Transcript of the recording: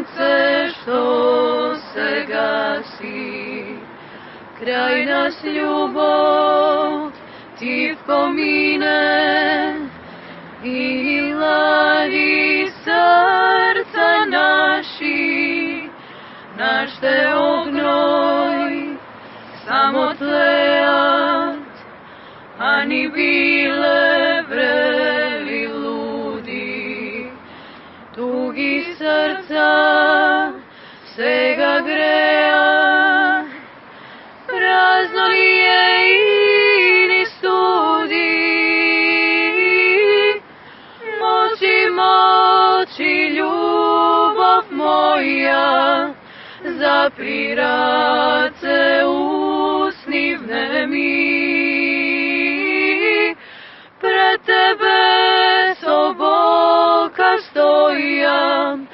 sunce što se gasi, kraj nas ljubov ti pomine i ladi srca naši, naš te ognoj samo tlejat, ani bile vreli ludi, tugi srca svega greja, prazno li je i ni studi, moći ljubav moja, zapirat se usnivne mi, pred tebe s oboka stojam,